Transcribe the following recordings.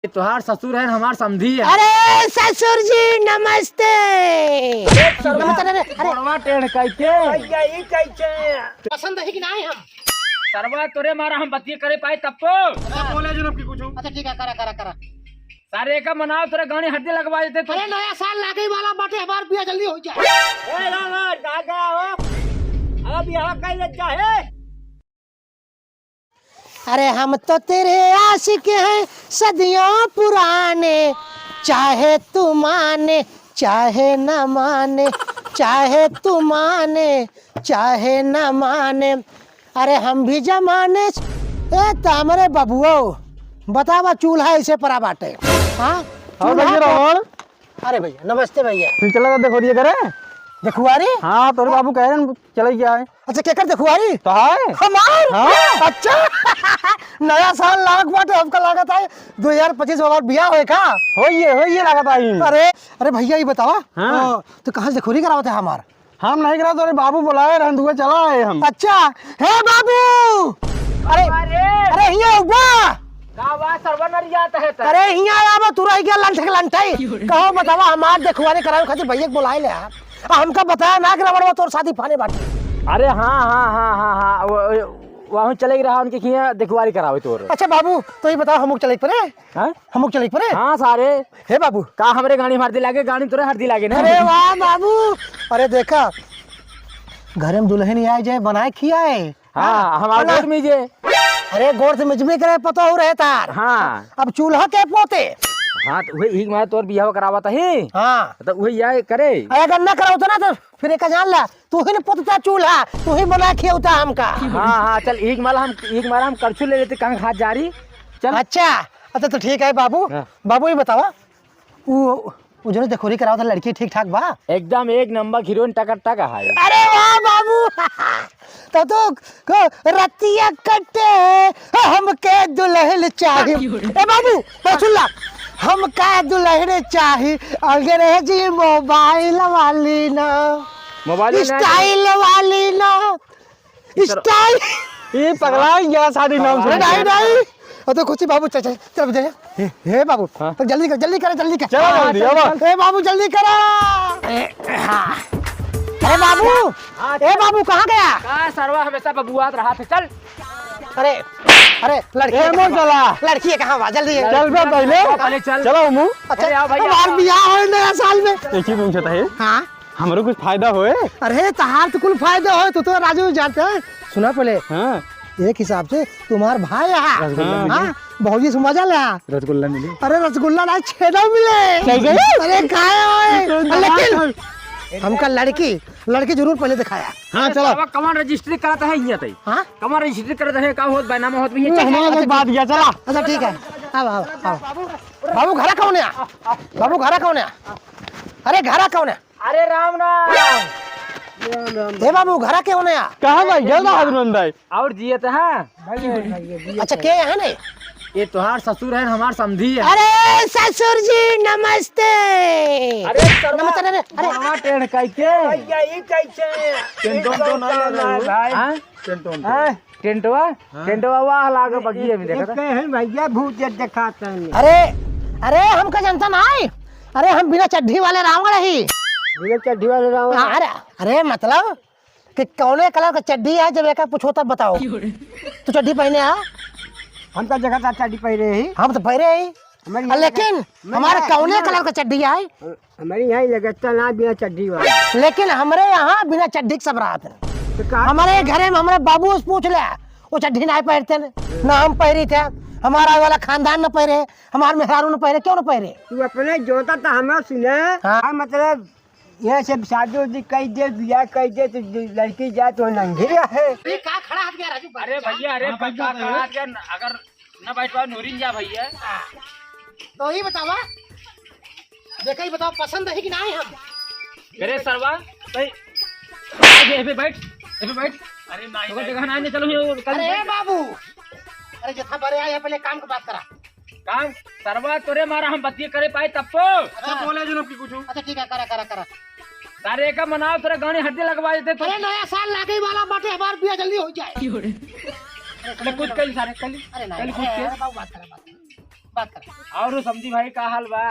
तुहार ससुर है हमार समधी है। अरे ससुर जी नमस्ते। पसंद है कि नहीं हम सरवा तोरे मारा हम बतिये करे पाए तब तो बोले जो की कुछ। अच्छा ठीक है, करा करा करा। सारे का मनाओ तेरे गाने हड्डी लगवा देते तो। अरे नया साल लागे वाला बाटे, हमार बिया जल्दी हो जाए। अब यहाँ कहीं लग जाए। अरे हम तो तेरे आशिक हैं सदियों पुराने, चाहे तू माने चाहे न माने, चाहे तू माने चाहे न माने। अरे हम भी जमाने ए तामरे बबुओ बतावा चूल्हा ऐसे परा बाटे। हाँ अरे भैया नमस्ते भैया। चला देखो ये करे देखुआरी। हाँ तोरे बाबू कह रहे चले क्या है। अच्छा केकर देखुआरी तो है हमार। हाँ। अच्छा नया साल लाख बाटे, हमका लागत है 2025 हमार बिया होए का होइए लागत आई। अरे भैया ये बतावा। हाँ। तो कहाँ से खोरी करावत है हमार। हम नहीं करा तोरे बाबू बुलाए रंधुआ चला है हम। अच्छा हे बाबू। अरे अरे हिया उबा अरे हिया आवा तू रह गया लंठे लंठे। कहो बतावा हमार देखवाने करावे खातिर भैया के बुलाए ले हमका बताया ना कि रबड़वा तोर शादी फाने बाटी। अरे हाँ वहाँ चले रहा उनके खिया देखवारी करावे तोर। अच्छा बाबू तो ये बताओ हमक चले परे। हमक चले परे। हाँ सारे हे बाबू का हमरे गाड़ी हरदी लागे, गाड़ी तोरे हरदी लागे ना। अरे वाह बाबू। अरे देखा घर में दुल्हन आए जाए बनाए खियाए। हाँ हमारे गोद में जे। अरे गोर से मिजबे करे पता हो रहे तार। हाँ अब चूल्हा के पोते। हाँ तो वही मैं तोर बियाह करावा था ही। हाँ तो वही यार करे। अगर न कराओ तो ना तो फिर एक जान ला तू ही ने पोतता चूल्हा, तू ही बना खियावता हमका। हाँ चल एक माला हम करछू ले लेते कहाँ हाथ जा रही चल। अच्छा तो ठीक है बाबू। बाबू ये बतावा वो जो देखोरी कराओ था लड़की ठीक ठाक बा। एकदम एक नंबर हीरोइन टका है। अरे वाह बाबू तो रतिया कटे हमके दुल्हन चाहिए। ए बाबू सुन ला हमका दुल्हन चाहिए अंग्रेजी मोबाइल वाली ना, मोबाइल स्टाइल वाली ना, स्टाइल ये पगला या शादी नाम से नहीं तो कुछ बाबू चल चल हे बाबू तो जल्दी कर चलो जल्दी ए बाबू जल्दी करो। अरे बाबू ए बाबू कहाँ गया। कहाँ सरवा हमेशा बबुआत रहा था चल। अरे लड़की कहाँ बा जल्दी चल बे पहले चलो मुँह। अच्छा हमार बियाह हो नया साल में। एक ही पूछता है हाँ हमारे कुछ फायदा होए। अरे तहार तो कुल फायदा हो तो राजू जानते हैं। सुना पहले हाँ एक हिसाब से तुम्हार भाई है भौजी से मजा ले रसगुल्ला मिली। अरे रसगुल्ला ना छेदा मिले। अरे खाए लेकिन हमका लड़की जरूर पहले दिखाया। हाँ चलो कमान रजिस्ट्री कराता है ये तई। हाँ कमान रजिस्ट्री कराता है का होत बैनामा होत भी ये हमारा बात गया चला। अच्छा ठीक है आओ बाबू घरा कौन है। बाबू घरा कौन है। अरे घरा कौन है। अरे राम हे बाबू घरा क्यों है। कहाँ भाई जल्दा हाथ और जियत है। अच्छा के है ने ये तुहार ससुर है हमार समधी है। अरे ससुर जी नमस्ते। अरे नमस्ते अरे टेढ़ टेंटवा वाह लागे बगिए में देखा भैया भूत दिखाता है। अरे हमका जनता ना है। अरे हम बिना चड्ढी वाले रावण ही। बिना चड्ढी वाले रावण। अरे मतलब कि कौने कलर का चड्ढी है जब एक पूछो तब बताओ। तो चड्ढी पहने आ हम तो जगह चड्ढी पहने ही। हम तो पहने ही लेकिन हमारे कौने कलर का चड्ढी है। हमारे यहाँ लगता ना बिना चड्ढी वाला। लेकिन हमारे यहाँ बिना चड्ढी सब रात है। हमारे घरे में हमारे बाबू से पूछ ले वो चड्ढी नहीं पहनते ना हम पहरी थे। हमारा वाला खानदान न पहरे, हमारे मेहरारू न पहरे। क्यों न पहरे। तू अपने जोता तो हमें सुने। हाँ मतलब ये सब शादी कई दे बिया कई दे तो लड़की जाए तो नंगी है। का खड़ा हाथ गया राजू। अरे भैया अरे खड़ा गया अगर न बैठ पाओ नूरिन जा भैया। तो ही बतावा देखा ही बताओ पसंद है कि नहीं हम। अरे सरवा बैठ अरे नहीं जगह ना चलो। अरे बाबू अरे जथा बड़े आए पहले काम की बात करा। काम सरवा तोरे मारा हम बतिये करे पाए तब तो। अच्छा बोले जो की कुछ। अच्छा ठीक है करा सारे का मनाओ तेरे गाने हड्डी लगवा देते तो। अरे नया साल लागे वाला बाटे, हमार बिया जल्दी हो जाए। कुछ कल सारे कल अरे कल कुछ बाबू बात बात कर। और समझी भाई का हाल बा?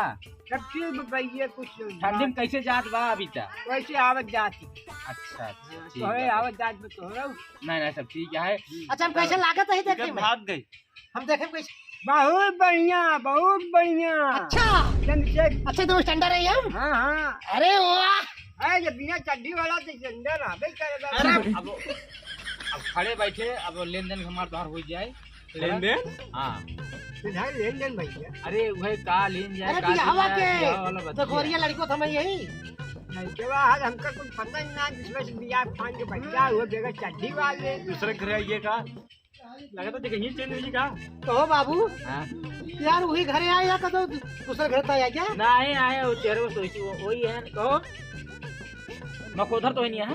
सब चीज भैया कुछ ठंडी में कैसे जात बा अभी तक? वैसे आवत जाती अच्छा ठीक तो है है। आवत जात में तो है नहीं सब ठीक है। अच्छा हम कैसे लागत है देखे में? भाग गई। हम देखे कैसे? बहुत बढ़िया बहुत बढ़िया। अच्छा चंद्रशेखर अच्छा तो स्टैंडर्ड है हम। हाँ हाँ अरे वाह है जब बिना चड्डी वाला तो चंदर आबे करेगा। अरे अब खड़े बैठे अब लेन देन हमार बाहर हो जाए। लेन देन? हाँ इधर लेन देन भैया। अरे वही का लेन जाए अरे का लेन हवा जाए, के ब्याह वाला तो बतिया। गोरिया लड़को था मैं यही। नहीं के बाद हमका कुछ पता ही ना जिसमें से बिया खान के बच्चा हुए बेगा चड्डी वाले। दूसरे घर आइए का लगा तो देखिए चेंज हुई का। तो बाबू हाँ यार वही घरे आया का तो दूसरे घर आया क्या? नहीं आए वो चेहरे वो सोची वही है कहो मकोधर तो ही नहीं है।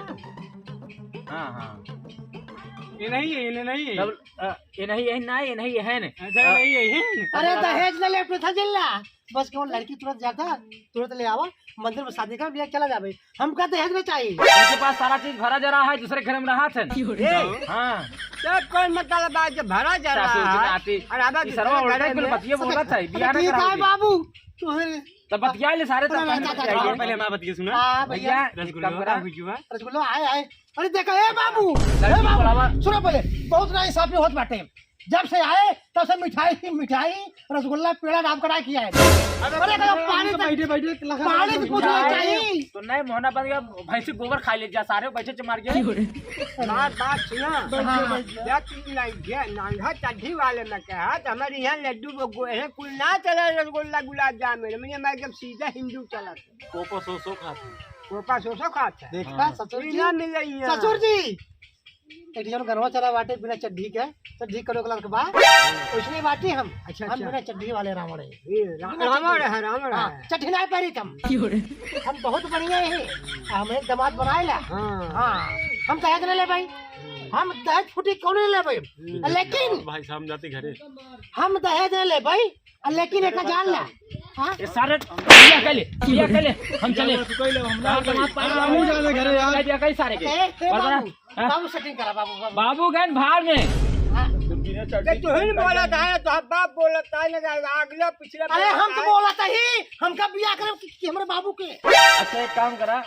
हाँ हाँ ये नहीं है ये नहीं तब ये नहीं है ना ये नहीं है ना। अच्छा नहीं है। अरे दहेज ले ले था जिल्ला बस केवल लड़की तुरंत जाता तुरंत ले आवा मंदिर में शादी कर बिया चला जावे। हमका दहेज में चाहिए। उनके पास सारा चीज भरा जा रहा है दूसरे घर में रहा था। हाँ तो कोई मतलब आज भरा जा सासू जी रहा आती है। और अब सर्वा उल्टा कुल बतिया बोल रहा था बियाह ना ठीक है कराओगे बाबू तो फिर तब बतिया ले सारे तब पहले हमारा बतिया सुना। हाँ भैया भैया एक काम करा रसगुल्ला आए आए। अरे देखा ए बाबू लड़की को बुलावा। सुनो पहले बहुत ना इंसाफी होत बाटे। जब से आए तब से मिठाई मिठाई रसगुल्ला पेड़ा नाम करा किया है। अरे कहो पानी बैठे बैठे पानी से पूछना चाहिए। तो नहीं मोहना बन गया भैंसी गोबर खा ले जा सारे बैठे च मार गया। बात सुना या तुम नांगा चड्डी वाले में कहा तो हमारे यहाँ लड्डू वो कुल ना चला रसगुल्ला गुलाब जामुन मैं जब सीधा हिंदू चला कोको सो खाते कोपा सोसो खाता है। देखा ससुर जी ना मिल रही है ससुर जी एटीएम गरवा चला बाटे बिना चड्डी के चड्डी करो कलर के बाद उसने बाटी हम। अच्छा, हम अच्छा। बिना चड्डी वाले रावण है। रावण है रावण हाँ, है। चड्डी नहीं पहरी तुम हम बहुत बढ़िया है। हमें दमाद बनाएला। हाँ हाँ हम दहेज ले ले भाई हम दहेज फुटी कौन ले भाई लेकिन भाई साहब जाते घरे हम दहेज ले भाई लेकिन एक जान ला। हाँ ये सारे बिया कर ले हम चले बाबू जाने घरे यार बिया कई सारे के बाबू बाबू सेटिंग करा बाबू बाबू गए भाड़ में। तो ही बोला था तो बाप बोला था अगला पिछला। अरे हम तो बोला था ही हमका बिया करे कि हमारे बाबू के। अच्छा एक काम करा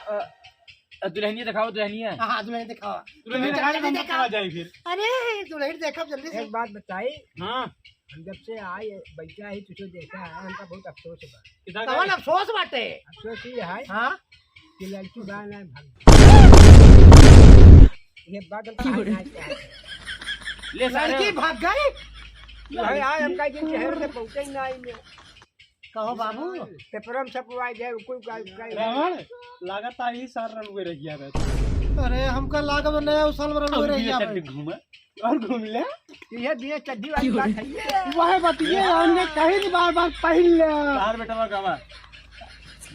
दुल्हनिया दिखाओ दुल्हनिया। हाँ दुल्हन दिखावा दुल्हनिया जाए फिर। अरे दुल्हन देखा जल्दी से। एक बात बताई हाँ हम जब से आए बैठा ही तुझे देखा है हमका बहुत अफसोस है। कौन अफसोस बाटे? अफसोस ये है हाँ कि लड़की बाहर ना भाग। ये बात ले सारे लड़की भाग गई। भाई आज हम कहीं दिन शहर से पहुंचे ही नहीं में कहो बाबू पेपर में छपवाई जाए कोई रावण लागत आई सार रन हुए रह गया अरे हमका लागत नया साल में रन रही है घूमे और घूम ले ये बिना चड्डी वाली बात है। वह बतिए हमने कहीं बार बार पहन लिया। बाहर बैठा हुआ गावा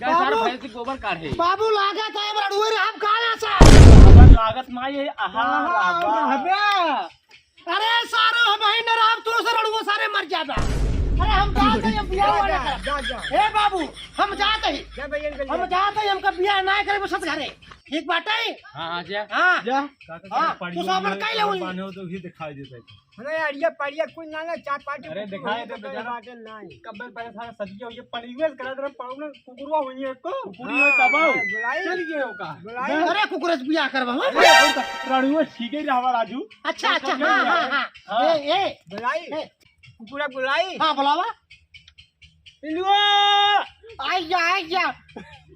गए सारे भैंस गोबर काढ़े बाबू लागत है हमरा डुए हम कहां से लागत माई है आहा अरे सारो हम ही न राम तू से रड़ुओ सारे मर जाता। अरे हम जाते हैं बियाह वाले जा हे बाबू हम जाते ही जा भैया हम जाते ही हमका बियाह ना करे बसत घरे ठीक बात है। हां जा हां जा तू साबर काई ले पानी हो तो भी दिखाई देता है। अरे अड़िया पड़िया कुछ ना ना चार पांच अरे दिखाए दे बेचारा नहीं कब्बल पर सारा सज गया ये पनीवेल करा दे पाउन कुकुरवा हुई है को कुकुरी हाँ, है तबाऊ बुलाई चल गए हो का बुलाई अरे कुकुरस बियाह करवा राणीवा ठीक है रावा राजू। अच्छा अच्छा हां हां हां ए बुलाई ए पूरा बुलाई हां बुलावा इलुआ आई जा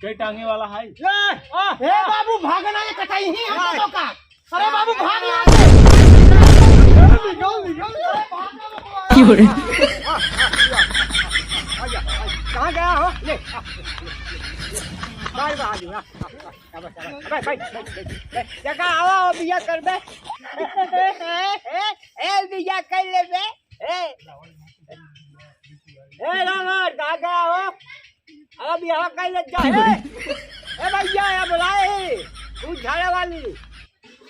कई टांगे वाला है ए बाबू भागना ये कटाई ही हम तो का। अरे बाबू भाग यहाँ कहाँ गया हो ले बाहर बाहर जगह आओ बिया कर बे ए बिया कर ले बे ए रामर कहाँ गया हो अब यहाँ कर ले जा ए भैया बुलाए तू झाड़े वाली